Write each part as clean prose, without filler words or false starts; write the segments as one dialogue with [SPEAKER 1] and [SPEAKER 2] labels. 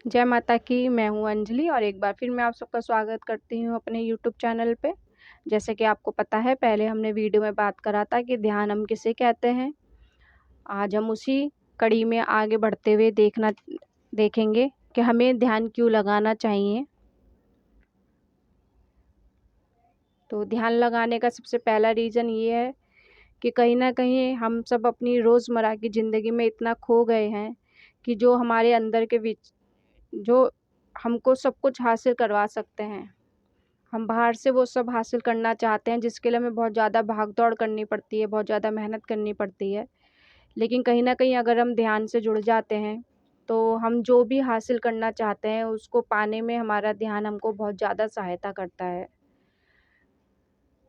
[SPEAKER 1] जय माता की। मैं हूँ अंजलि और एक बार फिर मैं आप सबका स्वागत करती हूँ अपने यूट्यूब चैनल पे। जैसे कि आपको पता है, पहले हमने वीडियो में बात करा था कि ध्यान हम किसे कहते हैं। आज हम उसी कड़ी में आगे बढ़ते हुए देखेंगे कि हमें ध्यान क्यों लगाना चाहिए। तो ध्यान लगाने का सबसे पहला रीज़न ये है कि कहीं ना कहीं हम सब अपनी रोज़मर्रा की ज़िंदगी में इतना खो गए हैं कि जो हमारे अंदर के जो हमको सब कुछ हासिल करवा सकते हैं, हम बाहर से वो सब हासिल करना चाहते हैं, जिसके लिए हमें बहुत ज़्यादा भाग-दौड़ करनी पड़ती है, बहुत ज़्यादा मेहनत करनी पड़ती है। लेकिन कहीं न कहीं अगर हम ध्यान से जुड़ जाते हैं, तो हम जो भी हासिल करना चाहते हैं, उसको पाने में हमारा ध्यान हमको बहुत ज़्यादा सहायता करता है।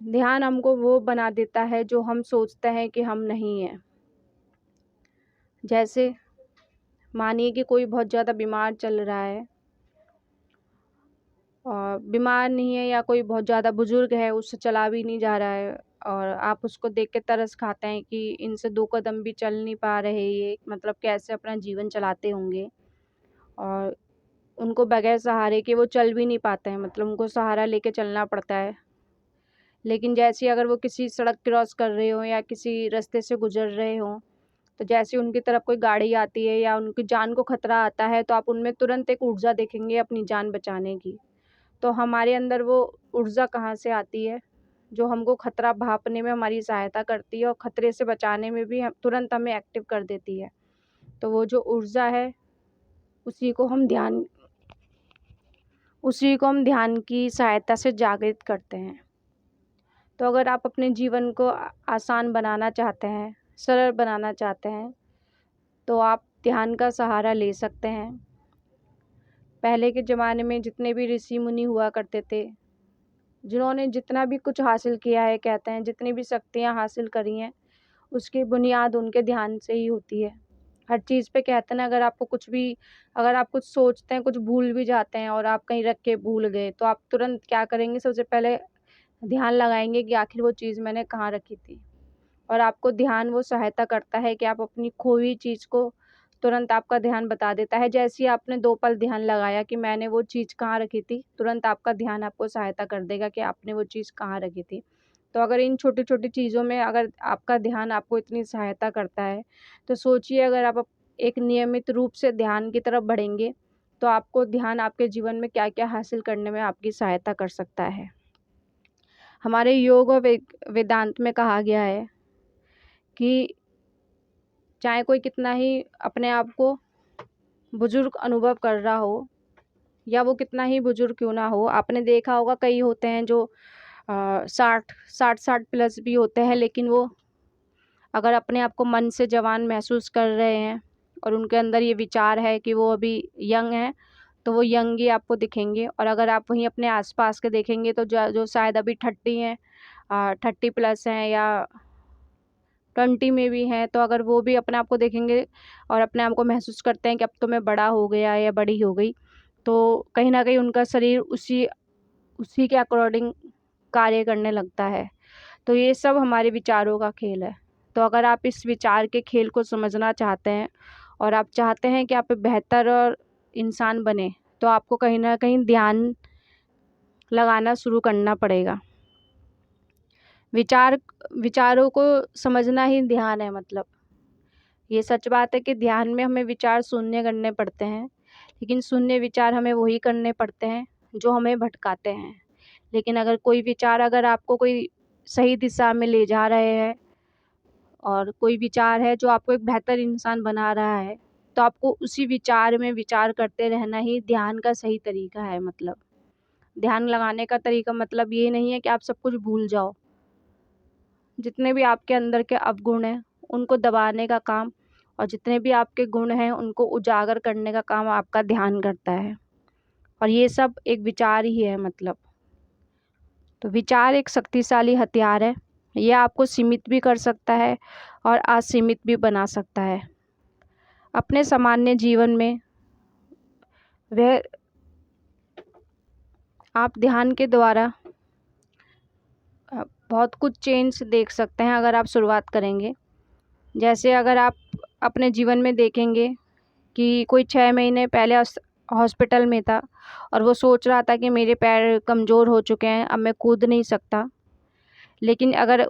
[SPEAKER 1] ध्यान हमको वो बना देता है जो हम सोचते हैं कि हम नहीं हैं। जैसे मानिए कि कोई बहुत ज़्यादा बीमार चल रहा है, और बीमार नहीं है या कोई बहुत ज़्यादा बुज़ुर्ग है, उससे चला भी नहीं जा रहा है और आप उसको देख के तरस खाते हैं कि इनसे 2 कदम भी चल नहीं पा रहे ये, मतलब कैसे अपना जीवन चलाते होंगे। और उनको बगैर सहारे के वो चल भी नहीं पाते हैं, मतलब उनको सहारा लेके चलना पड़ता है। लेकिन जैसे ही अगर वो किसी सड़क क्रॉस कर रहे हों या किसी रास्ते से गुज़र रहे हों, तो जैसे उनकी तरफ कोई गाड़ी आती है या उनकी जान को खतरा आता है, तो आप उनमें तुरंत एक ऊर्जा देखेंगे अपनी जान बचाने की। तो हमारे अंदर वो ऊर्जा कहाँ से आती है, जो हमको खतरा भांपने में हमारी सहायता करती है और खतरे से बचाने में भी हम तुरंत हमें एक्टिव कर देती है। तो वो जो ऊर्जा है, उसी को हम ध्यान उसी को हम ध्यान की सहायता से जागृत करते हैं। तो अगर आप अपने जीवन को आसान बनाना चाहते हैं, सरल बनाना चाहते हैं, तो आप ध्यान का सहारा ले सकते हैं। पहले के ज़माने में जितने भी ऋषि मुनि हुआ करते थे, जिन्होंने जितना भी कुछ हासिल किया है, कहते हैं जितनी भी शक्तियाँ हासिल करी हैं, उसकी बुनियाद उनके ध्यान से ही होती है। हर चीज़ पे कहते हैं ना, अगर आप कुछ सोचते हैं, कुछ भूल भी जाते हैं और आप कहीं रख के भूल गए, तो आप तुरंत क्या करेंगे, सबसे पहले ध्यान लगाएँगे कि आखिर वो चीज़ मैंने कहाँ रखी थी। और आपको ध्यान वो सहायता करता है कि आप अपनी खोई हुई चीज़ को तुरंत आपका ध्यान बता देता है। जैसे ही आपने 2 पल ध्यान लगाया कि मैंने वो चीज़ कहाँ रखी थी, तुरंत आपका ध्यान आपको सहायता कर देगा कि आपने वो चीज़ कहाँ रखी थी। तो अगर इन छोटी-छोटी चीज़ों में अगर आपका ध्यान आपको इतनी सहायता करता है, तो सोचिए अगर आप एक नियमित रूप से ध्यान की तरफ बढ़ेंगे, तो आपको ध्यान आपके जीवन में क्या-क्या हासिल करने में आपकी सहायता कर सकता है। हमारे योग और वेदांत में कहा गया है कि चाहे कोई कितना ही अपने आप को बुजुर्ग अनुभव कर रहा हो या वो कितना ही बुजुर्ग क्यों ना हो, आपने देखा होगा कई होते हैं जो 60 प्लस भी होते हैं, लेकिन वो अगर अपने आप को मन से जवान महसूस कर रहे हैं और उनके अंदर ये विचार है कि वो अभी यंग हैं, तो वो यंग ही आपको दिखेंगे। और अगर आप वहीं अपने आसपास के देखेंगे, तो जो शायद अभी 30 हैं, 30 प्लस हैं या 20 में भी हैं, तो अगर वो भी अपने आप को देखेंगे और अपने आप को महसूस करते हैं कि अब तो मैं बड़ा हो गया या बड़ी हो गई, तो कहीं न कहीं उनका शरीर उसी उसी के अकॉर्डिंग कार्य करने लगता है। तो ये सब हमारे विचारों का खेल है। तो अगर आप इस विचार के खेल को समझना चाहते हैं और आप चाहते हैं कि आप एक बेहतर और इंसान बनें, तो आपको कहीं न कहीं ध्यान लगाना शुरू करना पड़ेगा। विचारों को समझना ही ध्यान है, मतलब ये सच बात है कि ध्यान में हमें विचार शून्य करने पड़ते हैं, लेकिन शून्य विचार हमें वही करने पड़ते हैं जो हमें भटकाते हैं। लेकिन अगर कोई विचार अगर आपको कोई सही दिशा में ले जा रहे हैं और कोई विचार है जो आपको एक बेहतर इंसान बना रहा है, तो आपको उसी विचार में विचार करते रहना ही ध्यान का सही तरीका है। मतलब ध्यान लगाने का तरीका मतलब ये नहीं है कि आप सब कुछ भूल जाओ। जितने भी आपके अंदर के अवगुण हैं, उनको दबाने का काम, और जितने भी आपके गुण हैं, उनको उजागर करने का काम आपका ध्यान करता है। और ये सब एक विचार ही है मतलब। तो विचार एक शक्तिशाली हथियार है। ये आपको सीमित भी कर सकता है और असीमित भी बना सकता है। अपने सामान्य जीवन में वह आप ध्यान के द्वारा बहुत कुछ चेंज देख सकते हैं अगर आप शुरुआत करेंगे। जैसे अगर आप अपने जीवन में देखेंगे कि कोई 6 महीने पहले हॉस्पिटल में था और वो सोच रहा था कि मेरे पैर कमज़ोर हो चुके हैं, अब मैं कूद नहीं सकता। लेकिन अगर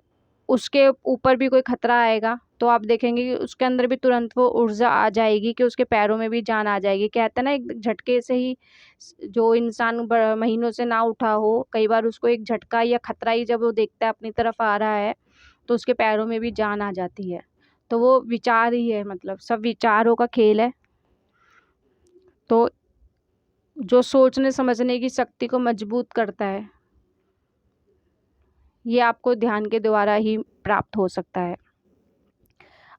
[SPEAKER 1] उसके ऊपर भी कोई खतरा आएगा तो आप देखेंगे कि उसके अंदर भी तुरंत वो ऊर्जा आ जाएगी कि उसके पैरों में भी जान आ जाएगी। कहते हैं ना, एक झटके से ही जो इंसान महीनों से ना उठा हो, कई बार उसको एक झटका या खतरा ही जब वो देखता है अपनी तरफ आ रहा है तो उसके पैरों में भी जान आ जाती है। तो वो विचार ही है, मतलब सब विचारों का खेल है। तो जो सोचने समझने की शक्ति को मजबूत करता है, ये आपको ध्यान के द्वारा ही प्राप्त हो सकता है।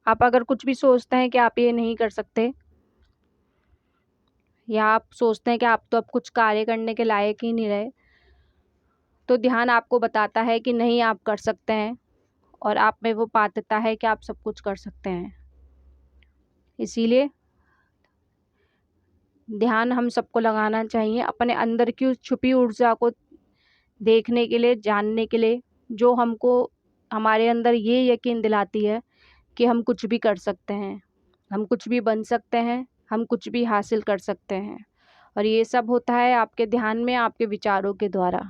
[SPEAKER 1] आप अगर कुछ भी सोचते हैं कि आप ये नहीं कर सकते, या आप सोचते हैं कि आप तो अब कुछ कार्य करने के लायक ही नहीं रहे, तो ध्यान आपको बताता है कि नहीं, आप कर सकते हैं और आप में वो पात्रता है कि आप सब कुछ कर सकते हैं। इसीलिए ध्यान हम सबको लगाना चाहिए अपने अंदर की उस छुपी ऊर्जा को देखने के लिए, जानने के लिए, जो हमको हमारे अंदर ये यकीन दिलाती है कि हम कुछ भी कर सकते हैं, हम कुछ भी बन सकते हैं, हम कुछ भी हासिल कर सकते हैं। और ये सब होता है आपके ध्यान में, आपके विचारों के द्वारा।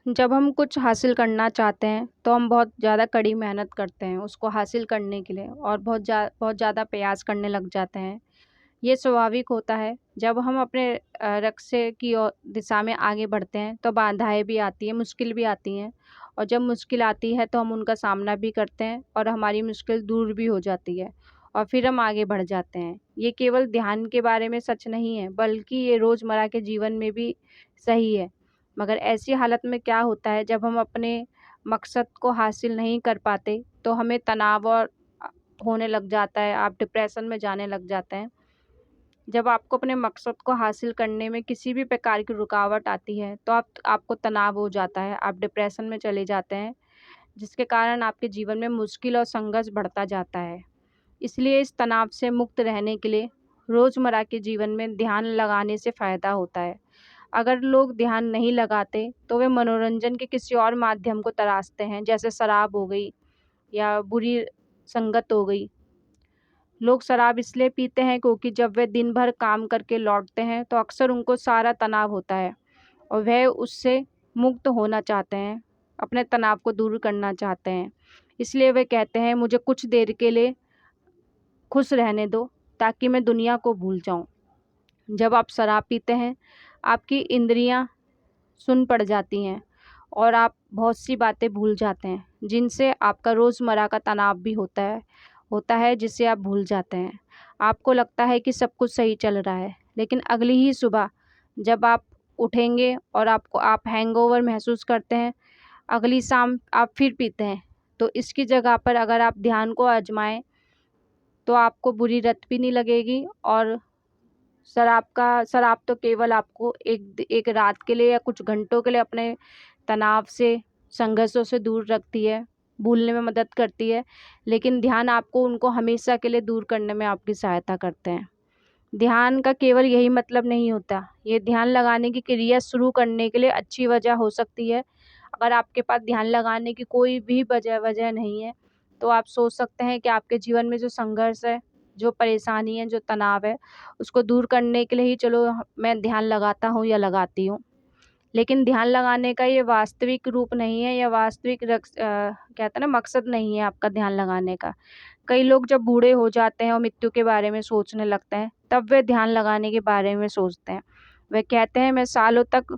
[SPEAKER 1] जब हम कुछ हासिल करना चाहते हैं तो हम बहुत ज़्यादा कड़ी मेहनत करते हैं उसको हासिल करने के लिए, और बहुत ज़्यादा प्रयास करने लग जाते हैं। ये स्वाभाविक होता है। जब हम अपने लक्ष्य की ओर दिशा में आगे बढ़ते हैं तो बाधाएं भी आती हैं, मुश्किल भी आती हैं, और जब मुश्किल आती है तो हम उनका सामना भी करते हैं और हमारी मुश्किल दूर भी हो जाती है और फिर हम आगे बढ़ जाते हैं। ये केवल ध्यान के बारे में सच नहीं है, बल्कि ये रोज़मर्रा के जीवन में भी सही है। मगर ऐसी हालत में क्या होता है, जब हम अपने मकसद को हासिल नहीं कर पाते तो हमें तनाव और होने लग जाता है, आप डिप्रेशन में जाने लग जाते हैं। जब आपको अपने मकसद को हासिल करने में किसी भी प्रकार की रुकावट आती है तो आपको तनाव हो जाता है, आप डिप्रेशन में चले जाते हैं, जिसके कारण आपके जीवन में मुश्किल और संघर्ष बढ़ता जाता है। इसलिए इस तनाव से मुक्त रहने के लिए रोज़मर्रा के जीवन में ध्यान लगाने से फ़ायदा होता है। अगर लोग ध्यान नहीं लगाते तो वे मनोरंजन के किसी और माध्यम को तलाशते हैं, जैसे शराब हो गई या बुरी संगत हो गई। लोग शराब इसलिए पीते हैं क्योंकि जब वे दिन भर काम करके लौटते हैं तो अक्सर उनको सारा तनाव होता है और वह उससे मुक्त होना चाहते हैं, अपने तनाव को दूर करना चाहते हैं। इसलिए वे कहते हैं, मुझे कुछ देर के लिए खुश रहने दो ताकि मैं दुनिया को भूल जाऊं। जब आप शराब पीते हैं, आपकी इंद्रियां सुन पड़ जाती हैं और आप बहुत सी बातें भूल जाते हैं, जिनसे आपका रोज़मर्रा का तनाव भी होता है जिसे आप भूल जाते हैं। आपको लगता है कि सब कुछ सही चल रहा है, लेकिन अगली ही सुबह जब आप उठेंगे और आप हैंगओवर महसूस करते हैं, अगली शाम आप फिर पीते हैं। तो इसकी जगह पर अगर आप ध्यान को आजमाएं तो आपको बुरी लत भी नहीं लगेगी, और शराब तो केवल आपको एक रात के लिए या कुछ घंटों के लिए अपने तनाव से, संघर्षों से दूर रखती है, भूलने में मदद करती है, लेकिन ध्यान आपको उनको हमेशा के लिए दूर करने में आपकी सहायता करते हैं। ध्यान का केवल यही मतलब नहीं होता, ये ध्यान लगाने की क्रिया शुरू करने के लिए अच्छी वजह हो सकती है। अगर आपके पास ध्यान लगाने की कोई भी वजह नहीं है तो आप सोच सकते हैं कि आपके जीवन में जो संघर्ष है, जो परेशानी है, जो तनाव है, उसको दूर करने के लिए ही चलो मैं ध्यान लगाता हूँ या लगाती हूँ। लेकिन ध्यान लगाने का ये वास्तविक रूप नहीं है, या वास्तविक कहते हैं ना, मकसद नहीं है आपका ध्यान लगाने का। कई लोग जब बूढ़े हो जाते हैं और मृत्यु के बारे में सोचने लगते हैं, तब वे ध्यान लगाने के बारे में सोचते हैं। वे कहते हैं, मैं सालों तक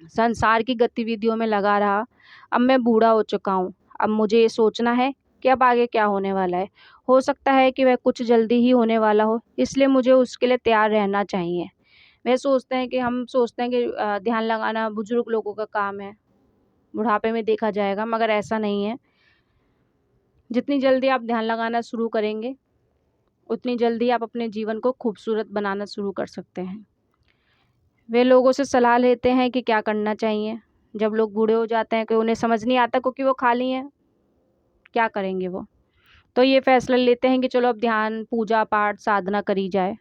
[SPEAKER 1] संसार की गतिविधियों में लगा रहा, अब मैं बूढ़ा हो चुका हूँ, अब मुझे ये सोचना है कि अब आगे क्या होने वाला है। हो सकता है कि वह कुछ जल्दी ही होने वाला हो, इसलिए मुझे उसके लिए तैयार रहना चाहिए। वह सोचते हैं कि हम सोचते हैं कि ध्यान लगाना बुजुर्ग लोगों का काम है, बुढ़ापे में देखा जाएगा, मगर ऐसा नहीं है। जितनी जल्दी आप ध्यान लगाना शुरू करेंगे, उतनी जल्दी आप अपने जीवन को खूबसूरत बनाना शुरू कर सकते हैं। वे लोगों से सलाह लेते हैं कि क्या करना चाहिए। जब लोग बूढ़े हो जाते हैं कि उन्हें समझ नहीं आता क्योंकि वो खाली हैं, क्या करेंगे वो, तो ये फैसला लेते हैं कि चलो अब ध्यान, पूजा पाठ, साधना करी जाए।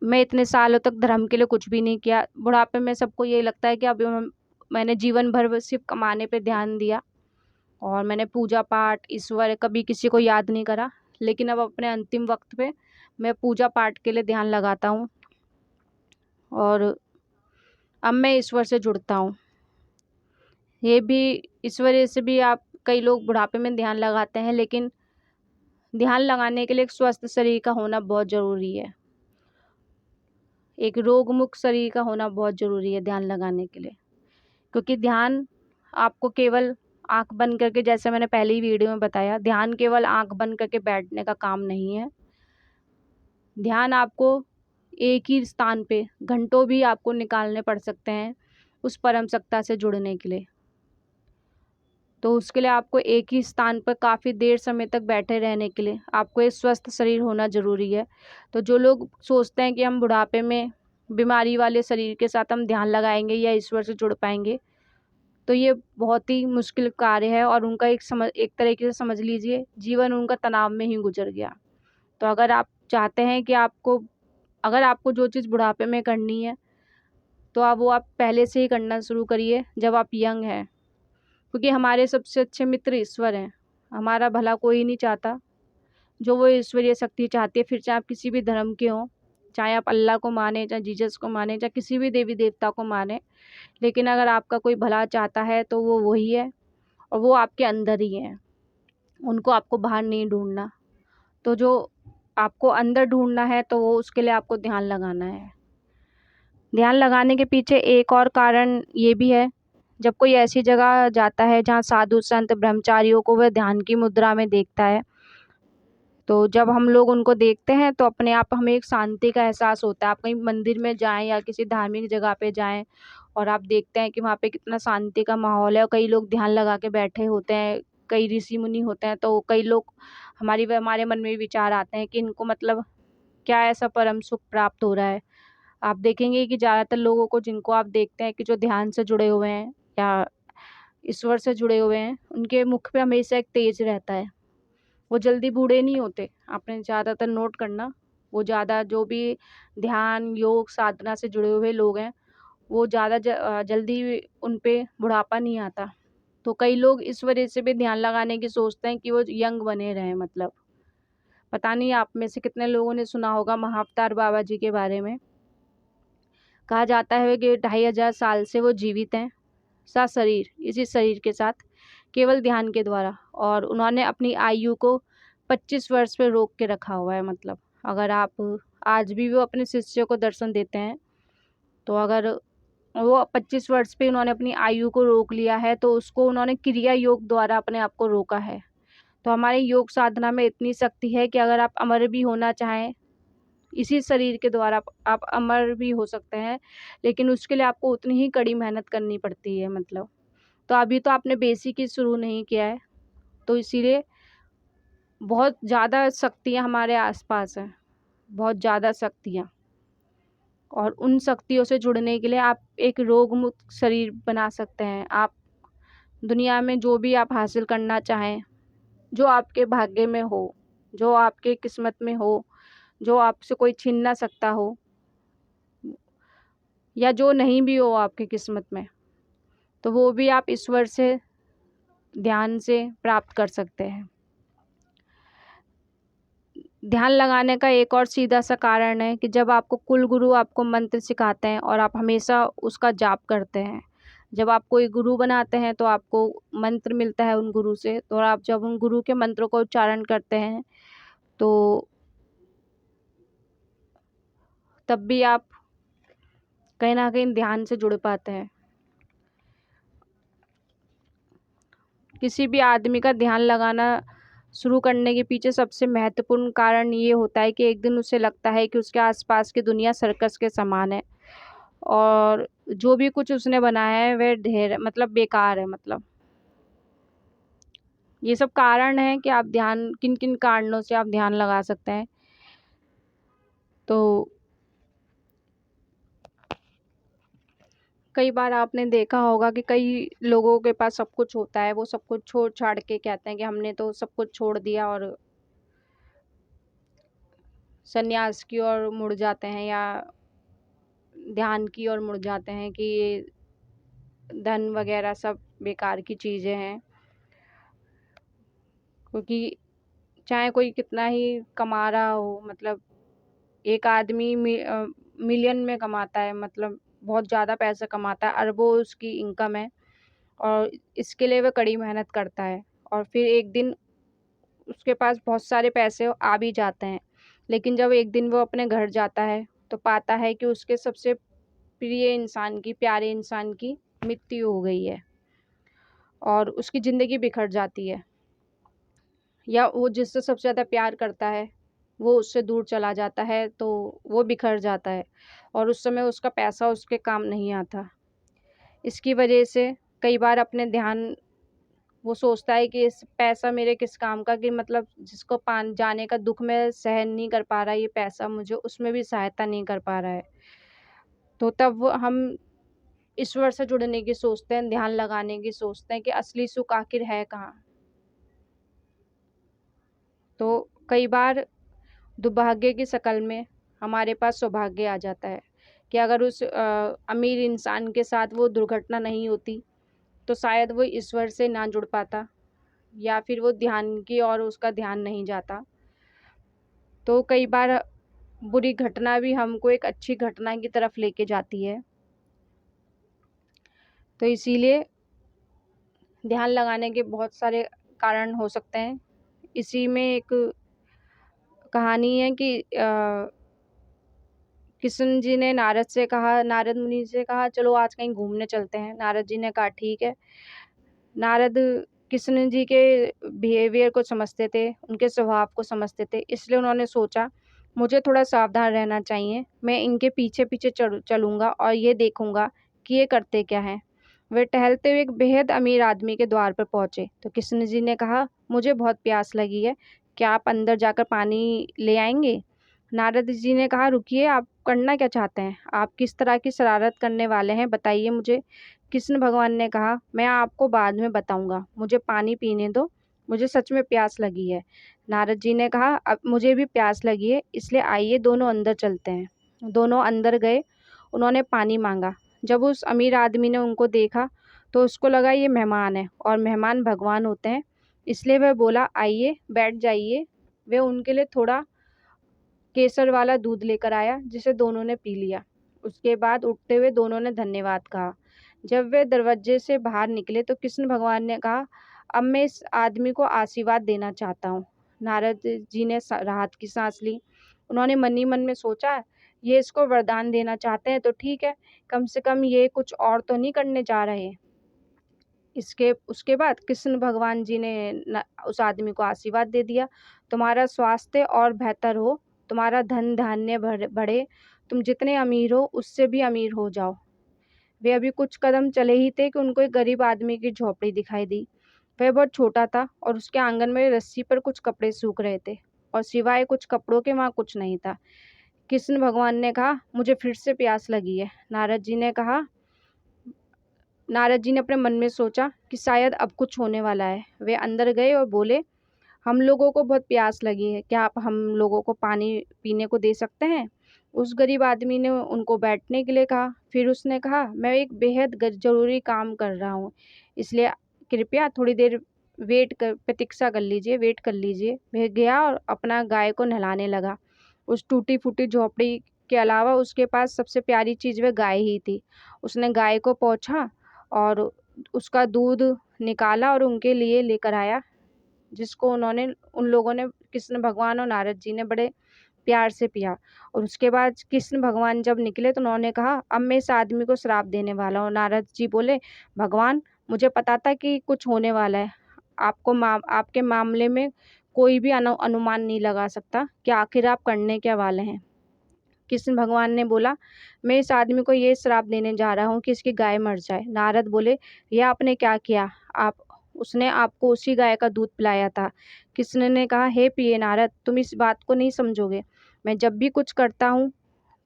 [SPEAKER 1] मैं इतने सालों तक धर्म के लिए कुछ भी नहीं किया, बुढ़ापे में सबको ये लगता है कि अब मैंने जीवन भर बस सिर्फ कमाने पे ध्यान दिया और मैंने पूजा पाठ, ईश्वर कभी किसी को याद नहीं करा। लेकिन अब अपने अंतिम वक्त पे मैं पूजा पाठ के लिए ध्यान लगाता हूँ और अब मैं ईश्वर से जुड़ता हूँ। ये भी इस वजह से भी आप कई लोग बुढ़ापे में ध्यान लगाते हैं, लेकिन ध्यान लगाने के लिए एक स्वस्थ शरीर का होना बहुत ज़रूरी है। एक रोग मुक्त शरीर का होना बहुत ज़रूरी है ध्यान लगाने के लिए, क्योंकि ध्यान आपको केवल आंख बंद करके, जैसे मैंने पहली ही वीडियो में बताया, ध्यान केवल आंख बंद करके बैठने का काम नहीं है। ध्यान आपको एक ही स्थान पे घंटों भी आपको निकालने पड़ सकते हैं उस परम सत्ता से जुड़ने के लिए। तो उसके लिए आपको एक ही स्थान पर काफ़ी देर समय तक बैठे रहने के लिए आपको एक स्वस्थ शरीर होना ज़रूरी है। तो जो लोग सोचते हैं कि हम बुढ़ापे में बीमारी वाले शरीर के साथ हम ध्यान लगाएंगे या ईश्वर से जुड़ पाएंगे, तो ये बहुत ही मुश्किल कार्य है और उनका एक तरीके से समझ लीजिए जीवन उनका तनाव में ही गुजर गया। तो अगर आप चाहते हैं कि अगर आपको जो चीज़ बुढ़ापे में करनी है, तो आप पहले से ही करना शुरू करिए जब आप यंग हैं, क्योंकि हमारे सबसे अच्छे मित्र ईश्वर हैं। हमारा भला कोई नहीं चाहता, जो वो ईश्वरीय शक्ति चाहती है, फिर चाहे आप किसी भी धर्म के हों, चाहे आप अल्लाह को माने, चाहे जीसस को माने, चाहे किसी भी देवी देवता को माने, लेकिन अगर आपका कोई भला चाहता है तो वो वही है और वो आपके अंदर ही है। उनको आपको बाहर नहीं ढूंढना। तो जो आपको अंदर ढूंढना है तो वो उसके लिए आपको ध्यान लगाना है। ध्यान लगाने के पीछे एक और कारण ये भी है, जब कोई ऐसी जगह जाता है जहाँ साधु संत ब्रह्मचारियों को वह ध्यान की मुद्रा में देखता है, तो जब हम लोग उनको देखते हैं तो अपने आप हमें एक शांति का एहसास होता है। आप कहीं मंदिर में जाएं या किसी धार्मिक जगह पे जाएं और आप देखते हैं कि वहाँ पे कितना शांति का माहौल है और कई लोग ध्यान लगा के बैठे होते हैं, कई ऋषि मुनि होते हैं, तो कई लोग हमारे मन में विचार आते हैं कि इनको मतलब क्या ऐसा परम सुख प्राप्त हो रहा है। आप देखेंगे कि ज़्यादातर लोगों को, जिनको आप देखते हैं कि जो ध्यान से जुड़े हुए हैं या ईश्वर से जुड़े हुए हैं, उनके मुख पे हमेशा एक तेज रहता है। वो जल्दी बूढ़े नहीं होते। आपने ज़्यादातर नोट करना, वो ज़्यादा जो भी ध्यान योग साधना से जुड़े हुए लोग हैं, वो ज़्यादा जल्दी उन पे बुढ़ापा नहीं आता। तो कई लोग इस वजह से भी ध्यान लगाने की सोचते हैं कि वो यंग बने रहें। मतलब पता नहीं आप में से कितने लोगों ने सुना होगा महाअवतार बाबा जी के बारे में। कहा जाता है कि 2500 साल से वो जीवित हैं, इसी शरीर के साथ, केवल ध्यान के द्वारा, और उन्होंने अपनी आयु को 25 वर्ष पे रोक के रखा हुआ है। मतलब अगर आप आज भी वो अपने शिष्य को दर्शन देते हैं, तो अगर वो 25 वर्ष पे उन्होंने अपनी आयु को रोक लिया है, तो उसको उन्होंने क्रिया योग द्वारा अपने आप को रोका है। तो हमारे योग साधना में इतनी शक्ति है कि अगर आप अमर भी होना चाहें, इसी शरीर के द्वारा आप अमर भी हो सकते हैं, लेकिन उसके लिए आपको उतनी ही कड़ी मेहनत करनी पड़ती है। मतलब तो अभी तो आपने बेसिक ही शुरू नहीं किया है, तो इसीलिए बहुत ज़्यादा शक्तियाँ हमारे आसपास हैं, बहुत ज़्यादा शक्तियाँ, और उन शक्तियों से जुड़ने के लिए आप एक रोग मुक्त शरीर बना सकते हैं। आप दुनिया में जो भी आप हासिल करना चाहें, जो आपके भाग्य में हो, जो आपके किस्मत में हो, जो आपसे कोई छीन ना सकता हो, या जो नहीं भी हो आपकी किस्मत में, तो वो भी आप ईश्वर से ध्यान से प्राप्त कर सकते हैं। ध्यान लगाने का एक और सीधा सा कारण है कि जब आपको कुल गुरु आपको मंत्र सिखाते हैं और आप हमेशा उसका जाप करते हैं, जब आप कोई गुरु बनाते हैं तो आपको मंत्र मिलता है उन गुरु से, तो आप जब उन गुरु के मंत्रों को उच्चारण करते हैं, तो तब भी आप कहीं ना कहीं ध्यान से जुड़ पाते हैं। किसी भी आदमी का ध्यान लगाना शुरू करने के पीछे सबसे महत्वपूर्ण कारण ये होता है कि एक दिन उसे लगता है कि उसके आसपास की दुनिया सर्कस के समान है और जो भी कुछ उसने बनाया है वह ढेर मतलब बेकार है। मतलब ये सब कारण है कि आप ध्यान किन किन कारणों से आप ध्यान लगा सकते हैं। तो कई बार आपने देखा होगा कि कई लोगों के पास सब कुछ होता है, वो सब कुछ छोड़ छाड़ के कहते हैं कि हमने तो सब कुछ छोड़ दिया, और संन्यास की ओर मुड़ जाते हैं या ध्यान की ओर मुड़ जाते हैं कि ये धन वगैरह सब बेकार की चीज़ें हैं। क्योंकि चाहे कोई कितना ही कमा रहा हो, मतलब एक आदमी मिलियन में कमाता है, मतलब बहुत ज़्यादा पैसा कमाता है, अरबों उसकी इनकम है, और इसके लिए वह कड़ी मेहनत करता है, और फिर एक दिन उसके पास बहुत सारे पैसे आ भी जाते हैं। लेकिन जब एक दिन वो अपने घर जाता है तो पाता है कि उसके सबसे प्रिय इंसान की, प्यारे इंसान की मृत्यु हो गई है, और उसकी ज़िंदगी बिखर जाती है, या वो जिससे सबसे ज़्यादा प्यार करता है वो उससे दूर चला जाता है, तो वो बिखर जाता है, और उस समय उसका पैसा उसके काम नहीं आता। इसकी वजह से कई बार अपने ध्यान, वो सोचता है कि इस पैसा मेरे किस काम का, कि मतलब जिसको पान जाने का दुख मैं सहन नहीं कर पा रहा, ये पैसा मुझे उसमें भी सहायता नहीं कर पा रहा है। तो तब हम ईश्वर से जुड़ने की सोचते हैं, ध्यान लगाने की सोचते हैं कि असली सुख आखिर है कहाँ। तो कई बार दुर्भाग्य की शक्ल में हमारे पास सौभाग्य आ जाता है, कि अगर उस अमीर इंसान के साथ वो दुर्घटना नहीं होती तो शायद वो ईश्वर से ना जुड़ पाता, या फिर वो ध्यान की और उसका ध्यान नहीं जाता। तो कई बार बुरी घटना भी हमको एक अच्छी घटना की तरफ लेके जाती है। तो इसीलिए ध्यान लगाने के बहुत सारे कारण हो सकते हैं। इसी में एक कहानी है कि कृष्ण जी ने नारद से कहा, नारद मुनि से कहा चलो आज कहीं घूमने चलते हैं। नारद जी ने कहा ठीक है। नारद कृष्ण जी के बिहेवियर को समझते थे, उनके स्वभाव को समझते थे, इसलिए उन्होंने सोचा मुझे थोड़ा सावधान रहना चाहिए, मैं इनके पीछे पीछे चलूँगा और ये देखूँगा कि ये करते क्या हैं। वे टहलते हुए एक बेहद अमीर आदमी के द्वार पर पहुँचे, तो कृष्ण जी ने कहा मुझे बहुत प्यास लगी है, क्या आप अंदर जाकर पानी ले आएंगे? नारद जी ने कहा रुकिए, आप करना क्या चाहते हैं? आप किस तरह की शरारत करने वाले हैं, बताइए मुझे। कृष्ण भगवान ने कहा मैं आपको बाद में बताऊंगा, मुझे पानी पीने दो, मुझे सच में प्यास लगी है। नारद जी ने कहा अब मुझे भी प्यास लगी है, इसलिए आइए दोनों अंदर चलते हैं। दोनों अंदर गए, उन्होंने पानी मांगा। जब उस अमीर आदमी ने उनको देखा तो उसको लगा ये मेहमान है, और मेहमान भगवान होते हैं, इसलिए वह बोला आइए बैठ जाइए। वे उनके लिए थोड़ा केसर वाला दूध लेकर आया, जिसे दोनों ने पी लिया। उसके बाद उठते हुए दोनों ने धन्यवाद कहा। जब वे दरवाजे से बाहर निकले तो कृष्ण भगवान ने कहा अब मैं इस आदमी को आशीर्वाद देना चाहता हूँ। नारद जी ने राहत की सांस ली। उन्होंने मन ही मन में सोचा ये इसको वरदान देना चाहते हैं तो ठीक है, कम से कम ये कुछ और तो नहीं करने जा रहे। इसके उसके बाद कृष्ण भगवान जी ने उस आदमी को आशीर्वाद दे दिया, तुम्हारा स्वास्थ्य और बेहतर हो, तुम्हारा धन धान्य बढ़े, तुम जितने अमीर हो उससे भी अमीर हो जाओ। वे अभी कुछ कदम चले ही थे कि उनको एक गरीब आदमी की झोपड़ी दिखाई दी। वह बहुत छोटा था और उसके आंगन में रस्सी पर कुछ कपड़े सूख रहे थे, और सिवाय कुछ कपड़ों के वहाँ कुछ नहीं था। कृष्ण भगवान ने कहा मुझे फिर से प्यास लगी है। नारद जी ने अपने मन में सोचा कि शायद अब कुछ होने वाला है। वे अंदर गए और बोले हम लोगों को बहुत प्यास लगी है, क्या आप हम लोगों को पानी पीने को दे सकते हैं? उस गरीब आदमी ने उनको बैठने के लिए कहा। फिर उसने कहा मैं एक बेहद ज़रूरी काम कर रहा हूँ, इसलिए कृपया थोड़ी देर प्रतीक्षा कर लीजिए, वेट कर लीजिए। वह गया और अपना गाय को नहलाने लगा। उस टूटी फूटी झोपड़ी के अलावा उसके पास सबसे प्यारी चीज़ वह गाय ही थी। उसने गाय को पोंछा और उसका दूध निकाला और उनके लिए लेकर आया, जिसको उन लोगों ने, कृष्ण भगवान और नारद जी ने बड़े प्यार से पिया। और उसके बाद कृष्ण भगवान जब निकले तो उन्होंने कहा अब मैं इस आदमी को श्राप देने वाला हूँ। नारद जी बोले भगवान मुझे पता था कि कुछ होने वाला है, आपके मामले में कोई भी अनुमान नहीं लगा सकता कि आखिर आप करने क्या वाले हैं। कृष्ण भगवान ने बोला मैं इस आदमी को ये श्राप देने जा रहा हूँ कि इसकी गाय मर जाए। नारद बोले यह आपने क्या किया? आप उसने आपको उसी गाय का दूध पिलाया था। कृष्ण ने कहा हे प्रिय नारद, तुम इस बात को नहीं समझोगे। मैं जब भी कुछ करता हूँ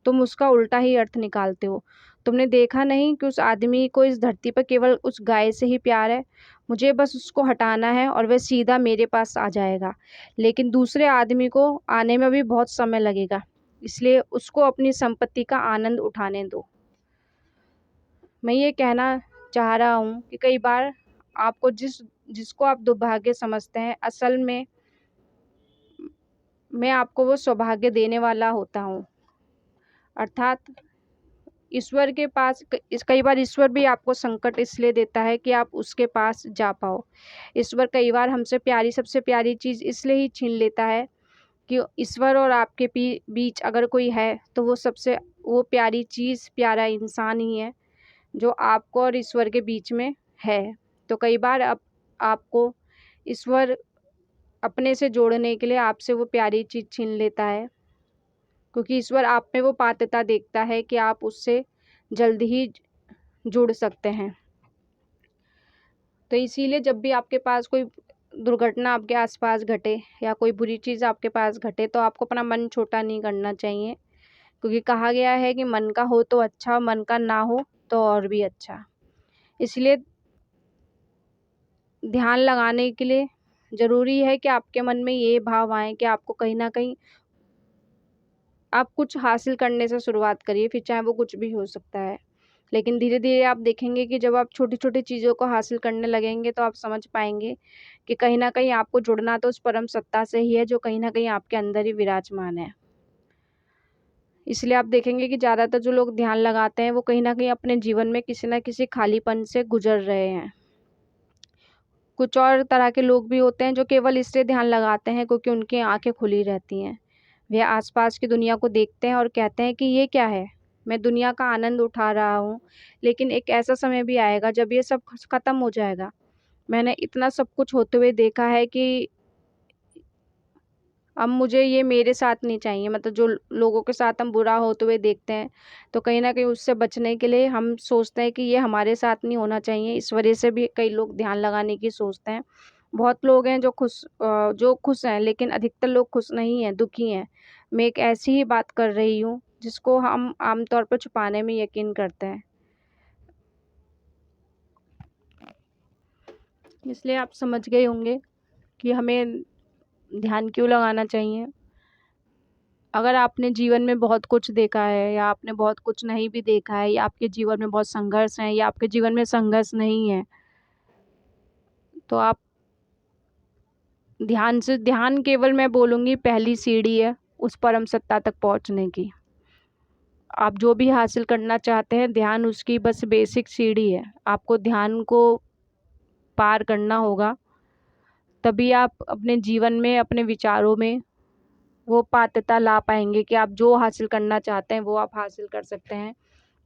[SPEAKER 1] तुम उसका उल्टा ही अर्थ निकालते हो। तुमने देखा नहीं कि उस आदमी को इस धरती पर केवल उस गाय से ही प्यार है। मुझे बस उसको हटाना है और वह सीधा मेरे पास आ जाएगा, लेकिन दूसरे आदमी को आने में भी बहुत समय लगेगा, इसलिए उसको अपनी संपत्ति का आनंद उठाने दो। मैं ये कहना चाह रहा हूँ कि कई बार आपको जिसको आप दुर्भाग्य समझते हैं, असल में मैं आपको वो सौभाग्य देने वाला होता हूँ। अर्थात ईश्वर के पास कई बार ईश्वर भी आपको संकट इसलिए देता है कि आप उसके पास जा पाओ। ईश्वर कई बार हमसे प्यारी सबसे प्यारी चीज़ इसलिए ही छीन लेता है कि ईश्वर और आपके बीच अगर कोई है तो वो प्यारी चीज़ प्यारा इंसान ही है जो आपको और ईश्वर के बीच में है। तो कई बार आपको ईश्वर अपने से जोड़ने के लिए आपसे वो प्यारी चीज़ छीन लेता है, क्योंकि ईश्वर आप में वो पात्रता देखता है कि आप उससे जल्द ही जुड़ सकते हैं। तो इसीलिए जब भी आपके पास कोई दुर्घटना आपके आसपास घटे या कोई बुरी चीज़ आपके पास घटे तो आपको अपना मन छोटा नहीं करना चाहिए, क्योंकि कहा गया है कि मन का हो तो अच्छा, मन का ना हो तो और भी अच्छा। इसलिए ध्यान लगाने के लिए ज़रूरी है कि आपके मन में ये भाव आए कि आपको कहीं ना कहीं आप कुछ हासिल करने से शुरुआत करिए, फिर चाहे वो कुछ भी हो सकता है। लेकिन धीरे धीरे आप देखेंगे कि जब आप छोटी छोटी चीज़ों को हासिल करने लगेंगे तो आप समझ पाएंगे कि कहीं ना कहीं आपको जुड़ना तो उस परम सत्ता से ही है जो कहीं ना कहीं आपके अंदर ही विराजमान है। इसलिए आप देखेंगे कि ज़्यादातर जो लोग ध्यान लगाते हैं वो कहीं ना कहीं अपने जीवन में किसी ना किसी खालीपन से गुजर रहे हैं। कुछ और तरह के लोग भी होते हैं जो केवल इसलिए ध्यान लगाते हैं क्योंकि उनकी आंखें खुली रहती हैं। वे आसपास की दुनिया को देखते हैं और कहते हैं कि ये क्या है, मैं दुनिया का आनंद उठा रहा हूँ, लेकिन एक ऐसा समय भी आएगा जब ये सब ख़त्म हो जाएगा। मैंने इतना सब कुछ होते हुए देखा है कि अब मुझे ये मेरे साथ नहीं चाहिए। मतलब जो लोगों के साथ हम बुरा होते हुए देखते हैं तो कहीं ना कहीं उससे बचने के लिए हम सोचते हैं कि ये हमारे साथ नहीं होना चाहिए। इस वजह से भी कई लोग ध्यान लगाने की सोचते हैं। बहुत लोग हैं जो खुश हैं, लेकिन अधिकतर लोग खुश नहीं हैं, दुखी हैं। मैं एक ऐसी ही बात कर रही हूँ जिसको हम आमतौर पर छुपाने में यकीन करते हैं। इसलिए आप समझ गए होंगे कि हमें ध्यान क्यों लगाना चाहिए। अगर आपने जीवन में बहुत कुछ देखा है या आपने बहुत कुछ नहीं भी देखा है या आपके जीवन में बहुत संघर्ष है या आपके जीवन में संघर्ष नहीं है, तो आप ध्यान केवल मैं बोलूँगी पहली सीढ़ी है उस परम सत्ता तक पहुँचने की। आप जो भी हासिल करना चाहते हैं ध्यान उसकी बस बेसिक सीढ़ी है। आपको ध्यान को पार करना होगा, तभी आप अपने जीवन में अपने विचारों में वो पात्रता ला पाएंगे कि आप जो हासिल करना चाहते हैं वो आप हासिल कर सकते हैं।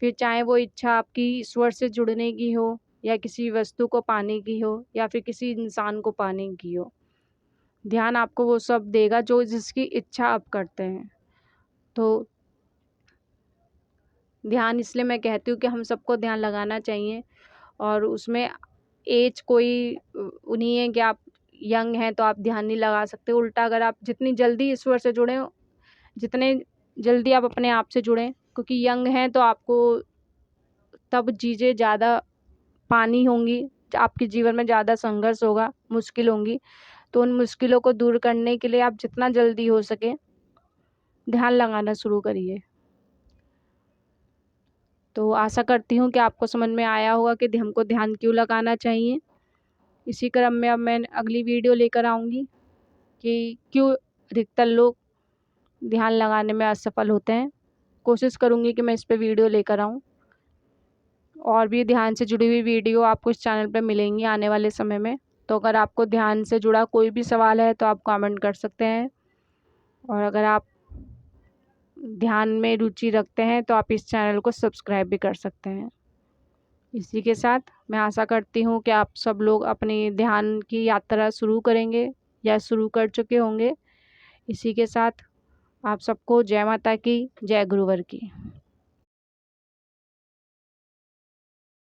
[SPEAKER 1] फिर चाहे वो इच्छा आपकी ईश्वर से जुड़ने की हो या किसी वस्तु को पाने की हो या फिर किसी इंसान को पाने की हो, ध्यान आपको वो सब देगा जो जिसकी इच्छा आप करते हैं। तो ध्यान इसलिए मैं कहती हूँ कि हम सबको ध्यान लगाना चाहिए, और उसमें एज कोई नहीं है कि आप यंग हैं तो आप ध्यान नहीं लगा सकते। उल्टा अगर आप जितनी जल्दी ईश्वर से जुड़ें, जितने जल्दी आप अपने आप से जुड़ें, क्योंकि यंग हैं तो आपको तब चीज़ें ज़्यादा पानी होंगी, आपके जीवन में ज़्यादा संघर्ष होगा, मुश्किल होंगी। तो उन मुश्किलों को दूर करने के लिए आप जितना जल्दी हो सके ध्यान लगाना शुरू करिए। तो आशा करती हूँ कि आपको समझ में आया होगा कि हमको ध्यान क्यों लगाना चाहिए। इसी क्रम में अब मैं अगली वीडियो लेकर आऊँगी कि क्यों अधिकतर लोग ध्यान लगाने में असफल होते हैं। कोशिश करूँगी कि मैं इस पे वीडियो लेकर आऊँ। और भी ध्यान से जुड़ी हुई वीडियो आपको इस चैनल पे मिलेंगी आने वाले समय में। तो अगर आपको ध्यान से जुड़ा कोई भी सवाल है तो आप कमेंट कर सकते हैं, और अगर आप ध्यान में रुचि रखते हैं तो आप इस चैनल को सब्सक्राइब भी कर सकते हैं। इसी के साथ मैं आशा करती हूँ कि आप सब लोग अपनी ध्यान की यात्रा शुरू करेंगे या शुरू कर चुके होंगे। इसी के साथ आप सबको जय माता की, जय गुरुवर की।